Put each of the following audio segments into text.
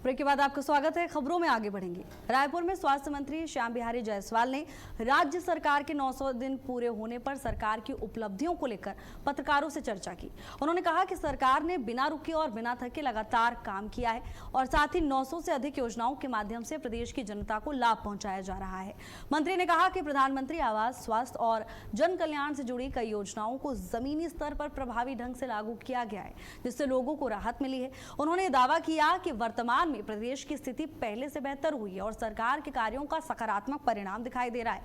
Break के बाद आपका स्वागत है। खबरों में आगे बढ़ेंगे। रायपुर में स्वास्थ्य मंत्री श्याम बिहारी जायसवाल ने राज्य सरकार के 900 दिन पूरे होने पर सरकार की उपलब्धियों को लेकर पत्रकारों से चर्चा की। उन्होंने कहा कि सरकार ने बिना रुके और बिना थके लगातार काम किया है और साथ ही 900 से अधिक योजनाओं के माध्यम से प्रदेश की जनता को लाभ पहुंचाया जा रहा है। मंत्री ने कहा कि प्रधानमंत्री आवास, स्वास्थ्य और जन कल्याण से जुड़ी कई योजनाओं को जमीनी स्तर पर प्रभावी ढंग से लागू किया गया है, जिससे लोगों को राहत मिली है। उन्होंने दावा किया कि वर्तमान में प्रदेश की स्थिति पहले से बेहतर हुई है और सरकार के कार्यों का सकारात्मक परिणाम दिखाई दे रहा है।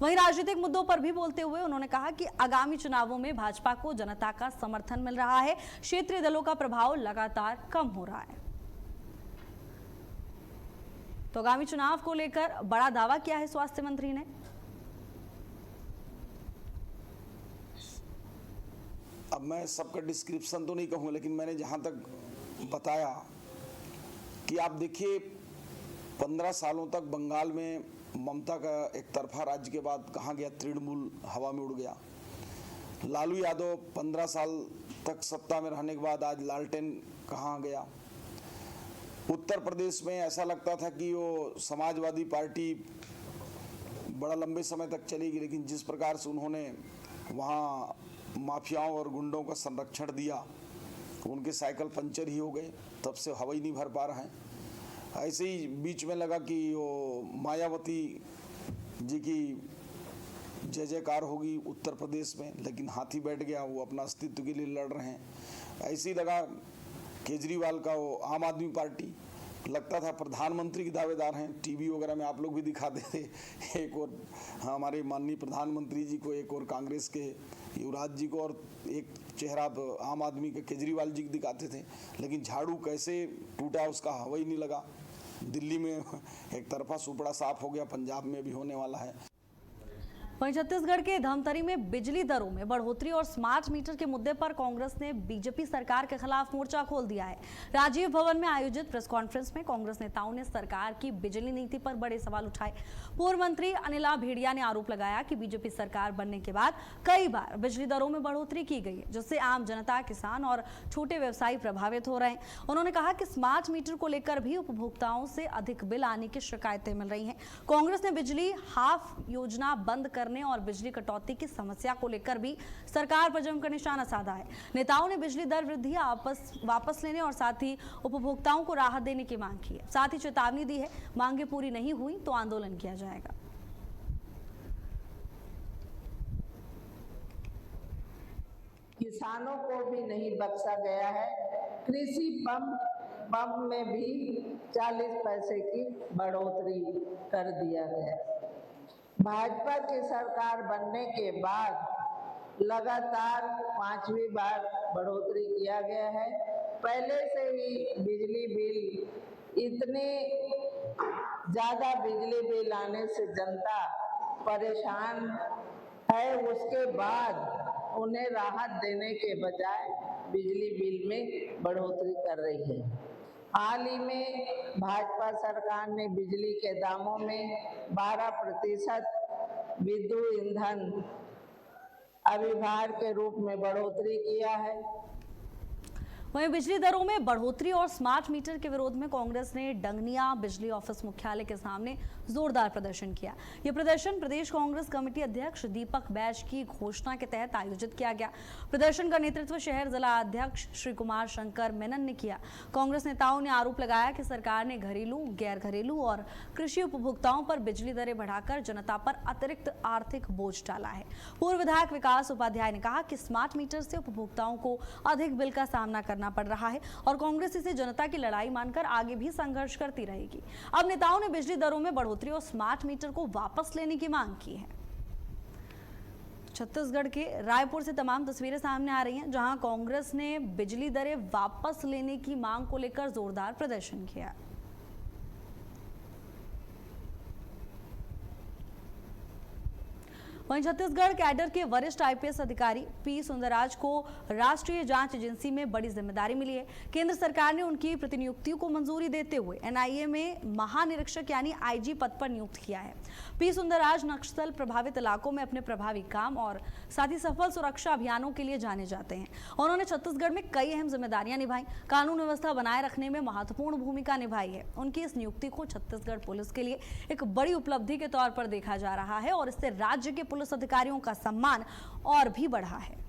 वहीं राजनीतिक मुद्दों पर भी बोलते हुए उन्होंने कहा कि आगामी चुनावों में भाजपा को जनता का समर्थन मिल रहा है, क्षेत्रीय दलों का प्रभाव लगातार कम हो रहा है। तो आगामी चुनाव को लेकर बड़ा दावा किया है स्वास्थ्य मंत्री ने। अब मैं सबका डिस्क्रिप्शन तो नहीं कहूँगा, लेकिन मैंने जहाँ तक बताया कि आप देखिए 15 सालों तक बंगाल में ममता का एक तरफा राज्य के बाद कहाँ गया, तृणमूल हवा में उड़ गया। लालू यादव 15 साल तक सत्ता में रहने के बाद आज लालटेन कहाँ गया। उत्तर प्रदेश में ऐसा लगता था कि वो समाजवादी पार्टी बड़ा लंबे समय तक चलेगी, लेकिन जिस प्रकार से उन्होंने वहाँ माफियाओं और गुंडों का संरक्षण दिया, उनके साइकिल पंचर ही हो गए, तब से हवा ही नहीं भर पा रहे हैं। ऐसे ही बीच में लगा कि वो मायावती जी की जय जयकार होगी उत्तर प्रदेश में, लेकिन हाथी बैठ गया, वो अपना अस्तित्व के लिए लड़ रहे हैं। ऐसे ही लगा केजरीवाल का वो आम आदमी पार्टी, लगता था प्रधानमंत्री के दावेदार हैं, टीवी वगैरह में आप लोग भी दिखाते थे। एक और हमारे माननीय प्रधानमंत्री जी को, एक और कांग्रेस के युवराज जी को, और एक चेहरा आम आदमी के केजरीवाल जी को दिखाते थे। लेकिन झाड़ू कैसे टूटा उसका हवा ही नहीं लगा। दिल्ली में एक तरफा सुपड़ा साफ हो गया, पंजाब में भी होने वाला है। वहीं छत्तीसगढ़ के धमतरी में बिजली दरों में बढ़ोतरी और स्मार्ट मीटर के मुद्दे पर कांग्रेस ने बीजेपी सरकार के खिलाफ मोर्चा खोल दिया है। राजीव भवन में आयोजित प्रेस कॉन्फ्रेंस में कांग्रेस नेताओं ने सरकार की बिजली नीति पर बड़े सवाल उठाए। पूर्व मंत्री अनिला भेड़िया ने आरोप लगाया कि बीजेपी सरकार बनने के बाद कई बार बिजली दरों में बढ़ोतरी की गई है, जिससे आम जनता, किसान और छोटे व्यवसायी प्रभावित हो रहे हैं। उन्होंने कहा कि स्मार्ट मीटर को लेकर भी उपभोक्ताओं से अधिक बिल आने की शिकायतें मिल रही हैं। कांग्रेस ने बिजली हाफ योजना बंद और बिजली कटौती की समस्या को लेकर भी सरकार पर जमकर निशाना साधा है। नेताओं ने बिजली दर वृद्धि वापस लेने और साथ ही उपभोक्ताओं को राहत देने की मांग की है। साथ ही चेतावनी दी है, मांगे पूरी नहीं हुई तो आंदोलन किया जाएगा। किसानों को भी नहीं बख्शा गया है। कृषि पंप में भी 40 पैसे की बढ़ोतरी कर दिया गया। भाजपा की सरकार बनने के बाद लगातार 5वीं बार बढ़ोतरी किया गया है। पहले से ही बिजली बिल, इतने ज़्यादा बिजली बिल आने से जनता परेशान है, उसके बाद उन्हें राहत देने के बजाय बिजली बिल में बढ़ोतरी कर रही है। हाल ही में भाजपा सरकार ने बिजली के दामों में 12% विद्युत ईंधन अभिभार के रूप में बढ़ोतरी किया है। वहीं बिजली दरों में बढ़ोतरी और स्मार्ट मीटर के विरोध में कांग्रेस ने डंगनिया बिजली ऑफिस मुख्यालय के सामने जोरदार प्रदर्शन किया। यह प्रदर्शन प्रदेश कांग्रेस कमेटी अध्यक्ष दीपक बैज की घोषणा के तहत आयोजित किया गया। प्रदर्शन का नेतृत्व शहर जिला अध्यक्ष श्री कुमार शंकर मेनन ने किया। कांग्रेस नेताओं ने आरोप लगाया कि सरकार ने घरेलू, गैर घरेलू और कृषि उपभोक्ताओं पर बिजली दरें बढ़ाकर जनता पर अतिरिक्त आर्थिक बोझ डाला है। पूर्व विधायक विकास उपाध्याय ने कहा कि स्मार्ट मीटर से उपभोक्ताओं को अधिक बिल का सामना करना पड़ रहा है और कांग्रेस इसे जनता की लड़ाई मानकर आगे भी संघर्ष करती रहेगी। अब नेताओं ने बिजली दरों में बढ़ोतरी और स्मार्ट मीटर को वापस लेने की मांग की है। छत्तीसगढ़ के रायपुर से तमाम तस्वीरें सामने आ रही हैं, जहां कांग्रेस ने बिजली दरें वापस लेने की मांग को लेकर जोरदार प्रदर्शन किया। वहीं छत्तीसगढ़ कैडर के वरिष्ठ आईपीएस अधिकारी पी सुंदरराज को राष्ट्रीय जांच एजेंसी में बड़ी जिम्मेदारी मिली है। केंद्र सरकार ने उनकी प्रतिनियुक्ति को मंजूरी देते हुए एनआईए में महानिरीक्षक यानी आईजी पद पर नियुक्त किया है। पी सुंदरराज नक्सल प्रभावित इलाकों में अपने प्रभावी काम और साथ ही सफल सुरक्षा अभियानों के लिए जाने जाते हैं। उन्होंने छत्तीसगढ़ में कई अहम जिम्मेदारियां निभाई, कानून व्यवस्था बनाए रखने में महत्वपूर्ण भूमिका निभाई है। उनकी इस नियुक्ति को छत्तीसगढ़ पुलिस के लिए एक बड़ी उपलब्धि के तौर पर देखा जा रहा है और इससे राज्य के पुलिस अधिकारियों का सम्मान और भी बढ़ा है।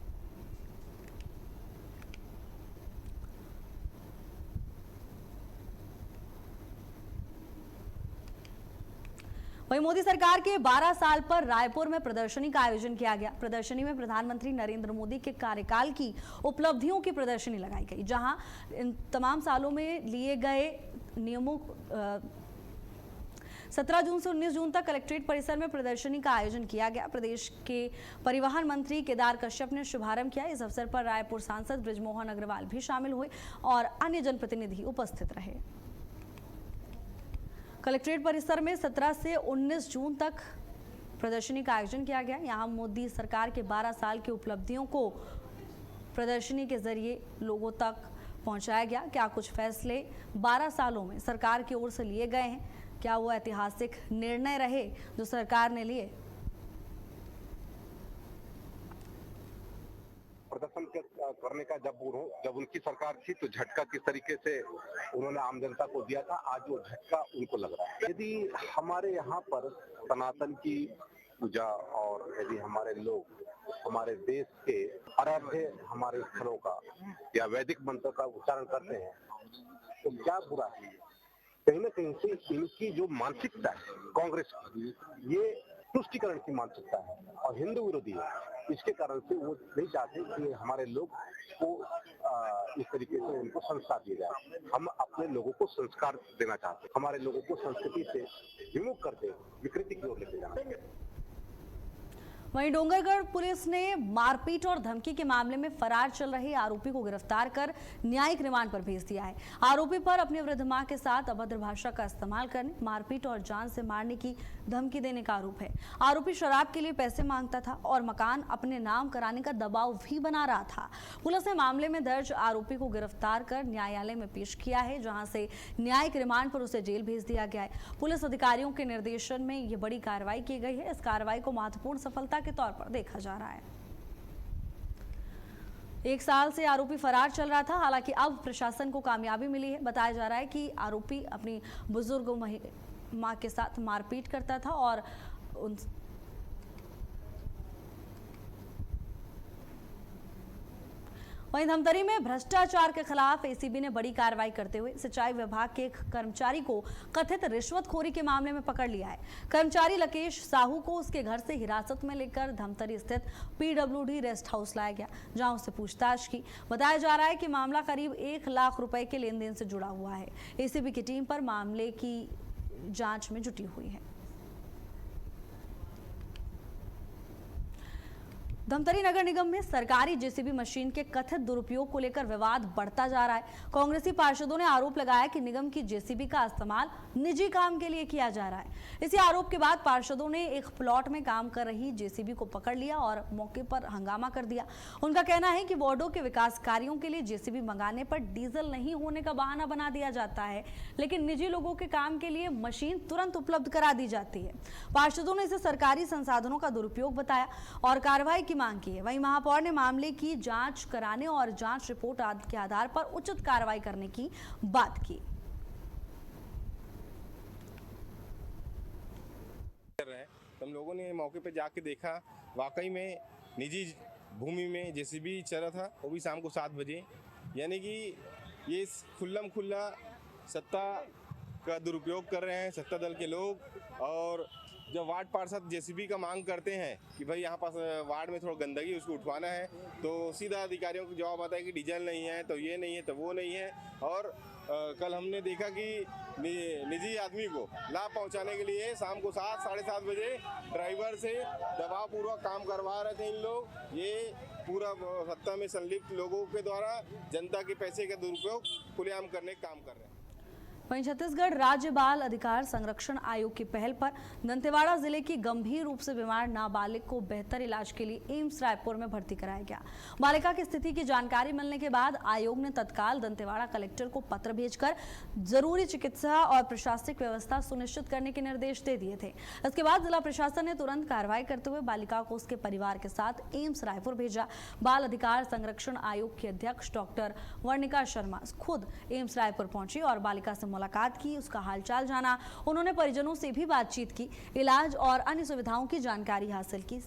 वहीं मोदी सरकार के 12 साल पर रायपुर में प्रदर्शनी का आयोजन किया गया। प्रदर्शनी में प्रधानमंत्री नरेंद्र मोदी के कार्यकाल की उपलब्धियों की प्रदर्शनी लगाई गई, जहां इन तमाम सालों में लिए गए नियमों 17 जून से 19 जून तक कलेक्ट्रेट परिसर में प्रदर्शनी का आयोजन किया गया। प्रदेश के परिवहन मंत्री केदार कश्यप ने शुभारंभ किया। इस अवसर पर रायपुर सांसद बृजमोहन अग्रवाल भी शामिल हुए और अन्य जनप्रतिनिधि उपस्थित रहे। कलेक्ट्रेट परिसर में 17 से 19 जून तक प्रदर्शनी का आयोजन किया गया। यहां मोदी सरकार के 12 साल की उपलब्धियों को प्रदर्शनी के जरिए लोगों तक पहुंचाया गया। क्या कुछ फैसले 12 सालों में सरकार की ओर से लिए गए हैं? क्या वो ऐतिहासिक निर्णय रहे जो सरकार ने लिए? प्रदर्शन करने का जब उनकी सरकार थी तो झटका किस तरीके से उन्होंने आम जनता को दिया था, आज वो झटका उनको लग रहा है। यदि हमारे यहाँ पर सनातन की पूजा और यदि हमारे लोग हमारे देश के आराध्य हमारे स्थलों का या वैदिक मंत्र का उच्चारण करते हैं तो क्या बुरा है? कहीं ना कहीं से इनकी जो मानसिकता है कांग्रेस की, ये तुष्टिकरण की मानसिकता है और हिंदू विरोधी है। इसके कारण से वो नहीं चाहते कि हमारे लोग को इस तरीके से उनको संस्कार दिए जाए। हम अपने लोगों को संस्कार देना चाहते हैं, हमारे लोगों को संस्कृति से विमुख करके विकृति की ओर लेके जाना। वहीं डोंगरगढ़ पुलिस ने मारपीट और धमकी के मामले में फरार चल रहे आरोपी को गिरफ्तार कर न्यायिक रिमांड पर भेज दिया है। आरोपी पर अपनी वृद्ध मां के साथ अभद्र भाषा का इस्तेमाल करने, मारपीट और जान से मारने की धमकी देने का आरोप है। आरोपी शराब के लिए पैसे मांगता था और मकान अपने नाम कराने का दबाव भी बना रहा था। पुलिस ने मामले में दर्ज आरोपी को गिरफ्तार कर न्यायालय में पेश किया है, जहां से न्यायिक रिमांड पर उसे जेल भेज दिया गया है। पुलिस अधिकारियों के निर्देशन में यह बड़ी कार्रवाई की गई है। इस कार्रवाई को महत्वपूर्ण सफलता के तौर पर देखा जा रहा है। 1 साल से आरोपी फरार चल रहा था, हालांकि अब प्रशासन को कामयाबी मिली है। बताया जा रहा है कि आरोपी अपनी बुजुर्ग मां के साथ मारपीट करता था और वहीं धमतरी में भ्रष्टाचार के खिलाफ एसीबी ने बड़ी कार्रवाई करते हुए सिंचाई विभाग के एक कर्मचारी को कथित रिश्वतखोरी के मामले में पकड़ लिया है। कर्मचारी लकेश साहू को उसके घर से हिरासत में लेकर धमतरी स्थित पीडब्ल्यूडी रेस्ट हाउस लाया गया, जहां उससे पूछताछ की। बताया जा रहा है कि मामला करीब 1 लाख रुपए के लेन देन से जुड़ा हुआ है। एसीबी की टीम पर मामले की जांच में जुटी हुई है। धमतरी नगर निगम में सरकारी जेसीबी मशीन के कथित दुरुपयोग को लेकर विवाद बढ़ता जा रहा है। कांग्रेसी पार्षदों ने आरोप लगाया कि निगम की जेसीबी का इस्तेमाल निजी काम के लिए किया जा रहा है। इसी आरोप के बाद पार्षदों ने एक प्लॉट में काम कर रही जेसीबी को पकड़ लिया और मौके पर हंगामा कर दिया। उनका कहना है कि वार्डों के विकास कार्यों के लिए जेसीबी मंगाने पर डीजल नहीं होने का बहाना बना दिया जाता है, लेकिन निजी लोगों के काम के लिए मशीन तुरंत उपलब्ध करा दी जाती है। पार्षदों ने इसे सरकारी संसाधनों का दुरुपयोग बताया और कार्रवाई की मांग की है। वहीं महापौर ने मामले की जांच कराने और जांच रिपोर्ट के आधार पर उचित कार्रवाई करने की बात की। हम लोगों ने मौके पे जाके देखा, वाकई में निजी भूमि में जेसीबी चल रहा था, वो भी शाम को 7 बजे। यानी कि ये खुल्लम खुल्ला सत्ता का दुरुपयोग कर रहे हैं सत्ता दल के लोग। और जब वार्ड पार्षद जेसीबी का मांग करते हैं कि भाई यहाँ पास वार्ड में थोड़ा गंदगी उसको उठवाना है, तो सीधा अधिकारियों को जवाब आता है कि डीजल नहीं है, तो ये नहीं है, तो वो नहीं है। और कल हमने देखा कि निजी आदमी को लाभ पहुंचाने के लिए शाम को 7, साढ़े 7 बजे ड्राइवर से दबावपूर्वक काम करवा रहे थे इन लोग। ये पूरा सत्ता में संलिप्त लोगों के द्वारा जनता के पैसे का दुरुपयोग खुलेआम करने का काम कर रहे हैं। वहीं छत्तीसगढ़ राज्य बाल अधिकार संरक्षण आयोग की पहल पर दंतेवाड़ा जिले की गंभीर रूप से बीमार नाबालिग को बेहतर इलाज के लिए एम्स रायपुर में भर्ती कराया गया। बालिका की स्थिति की जानकारी मिलने के बाद आयोग ने तत्काल दंतेवाड़ा कलेक्टर को पत्र भेजकर जरूरी चिकित्सा और प्रशासनिक व्यवस्था सुनिश्चित करने के निर्देश दे दिए थे। इसके बाद जिला प्रशासन ने तुरंत कार्रवाई करते हुए बालिका को उसके परिवार के साथ एम्स रायपुर भेजा। बाल अधिकार संरक्षण आयोग की अध्यक्ष डॉक्टर वर्णिका शर्मा खुद एम्स रायपुर पहुंची और बालिका से मुलाकात की, उसका हालचाल जाना। उन्होंने परिजनों से भी बातचीत की, इलाज और अन्य सुविधाओं की जानकारी हासिल की।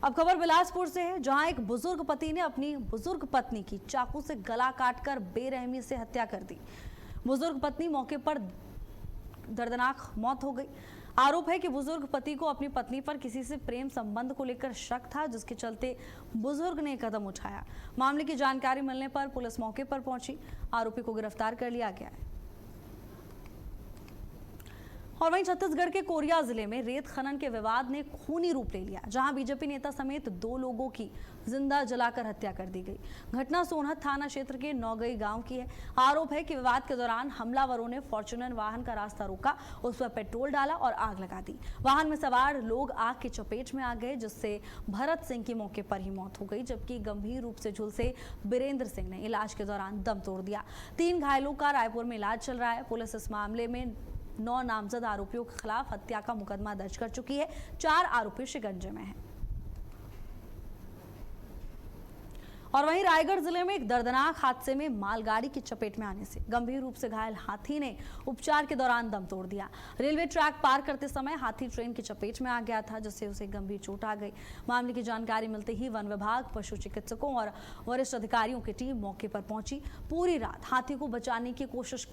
अब खबर बिलासपुर से है, जहां एक बुजुर्ग पति ने अपनी बुजुर्ग पत्नी की चाकू से गला काटकर बेरहमी से हत्या कर दी। बुजुर्ग पत्नी मौके पर दर्दनाक मौत हो गई। आरोप है कि बुजुर्ग पति को अपनी पत्नी पर किसी से प्रेम संबंध को लेकर शक था, जिसके चलते बुजुर्ग ने कदम उठाया। मामले की जानकारी मिलने पर पुलिस मौके पर पहुंची, आरोपी को गिरफ्तार कर लिया गया है। और वहीं छत्तीसगढ़ के कोरिया जिले में रेत खनन के विवाद ने खूनी रूप ले लिया, जहां बीजेपी नेता समेत 2 लोगों की जिंदा जलाकर हत्या कर दी गई। घटना सोनहत थाना क्षेत्र के नौगई गांव की है। आरोप है कि विवाद के दौरान हमलावरों ने फॉर्च्यूनर वाहन का रास्ता रोका, उस पर पेट्रोल डाला और आग लगा दी। वाहन में सवार लोग आग की चपेट में आ गए, जिससे भरत सिंह की मौके पर ही मौत हो गई, जबकि गंभीर रूप से झुलसे बीरेंद्र सिंह ने इलाज के दौरान दम तोड़ दिया। 3 घायलों का रायपुर में इलाज चल रहा है। पुलिस इस मामले में 9 नामजद आरोपियों के खिलाफ हत्या का मुकदमा दर्ज कर चुकी है। 4 आरोपी शिकंजे में हैं। और वहीं रायगढ़ जिले में एक दर्दनाक हादसे में मालगाड़ी की चपेट में आने से गंभीर रूप से घायल हाथी ने उपचार के दौरान दम तोड़ दिया। रेलवे ट्रैक पार करते समय हाथी ट्रेन की चपेट में आ गया था, जिससे उसे गंभीर चोट आ गई। मामले की जानकारी मिलते ही वन विभाग, पशु चिकित्सकों और वरिष्ठ अधिकारियों की टीम मौके पर पहुंची। पूरी रात हाथी को बचाने की कोशिश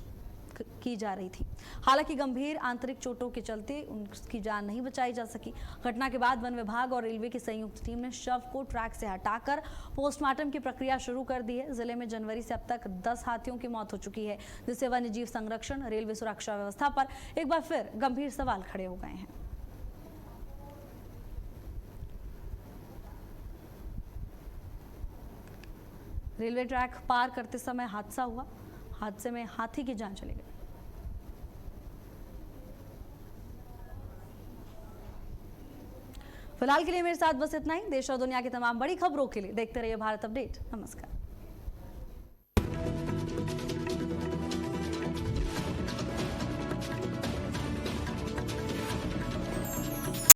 की जा रही थी। हालांकि गंभीर आंतरिक चोटों के चलते उनकी जान नहीं बचाई जा सकी। घटना के बाद वन विभाग और रेलवे की संयुक्त टीम ने शव को ट्रैक से हटाकर पोस्टमार्टम की प्रक्रिया शुरू कर दी है। जिले में जनवरी से अब तक 10 हाथियों की मौत हो चुकी है, जिससे वन्यजीव संरक्षण, रेलवे सुरक्षा व्यवस्था पर एक बार फिर गंभीर सवाल खड़े हो गए हैं। रेलवे ट्रैक पार करते समय हादसा हुआ। हादसे में हाथी की जान चली गई। फिलहाल के लिए मेरे साथ बस इतना ही। देश और दुनिया की तमाम बड़ी खबरों के लिए देखते रहिए भारत अपडेट। नमस्कार।